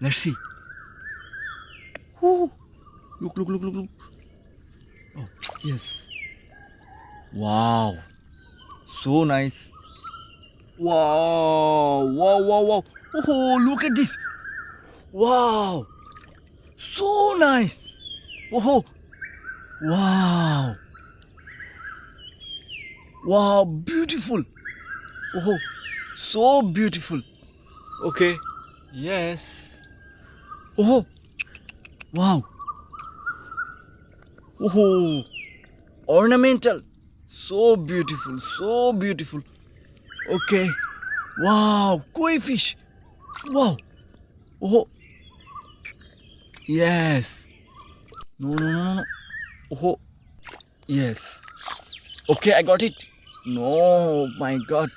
Let's see. Oh, look, look, look, look, look. Oh, yes. Wow. So nice. Wow, wow, wow, wow. Oh, look at this. Wow. So nice. Oh, wow. Wow, beautiful. Oh, so beautiful. Okay. Yes. Oh, wow. Oh, ornamental. So beautiful. So beautiful. Okay. Wow, koi fish. Wow. Oh, yes. No, no, no, no, no. Oh, yes. Okay, I got it. No, my God.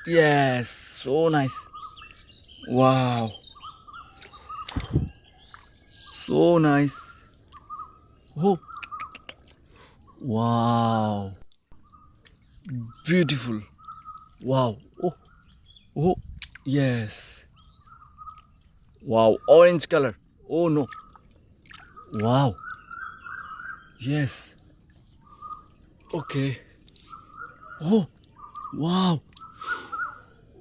Yes, so nice. Wow, so nice. Oh, wow, beautiful. Wow. Oh, oh, yes. Wow, orange color. Oh no. Wow. Yes. Okay. Oh, wow.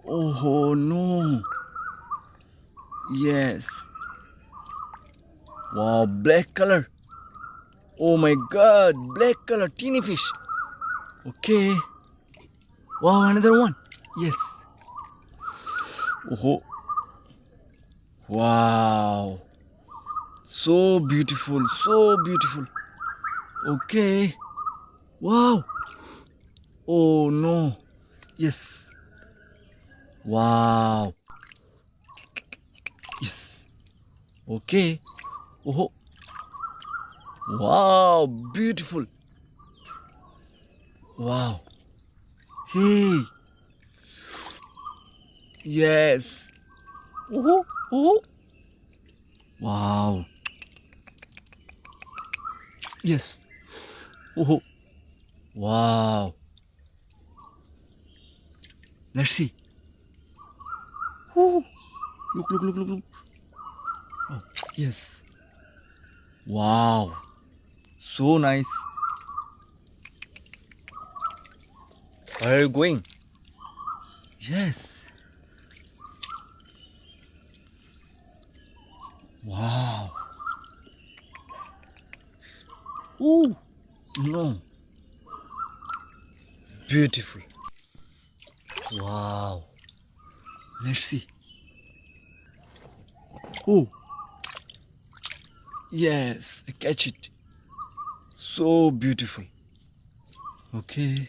Oh no. Yes. Wow, black color. Oh my God, black color, teeny fish. Okay. Wow, another one. Yes. Oh, wow. So beautiful, so beautiful. Okay. Wow. Oh no. Yes. Wow. Yes. Okay. Oh. Wow. Beautiful. Wow. Hey. Yes. Oh. Oh. Wow. Yes. Oh. Wow. Let's see. Oh. Look, look, look, look, look. Oh. Yes. Wow. So nice. Where are you going? Yes. Wow. Oh. No. Beautiful. Wow. Let's see. Oh. Yes. I catch it. So beautiful. Okay.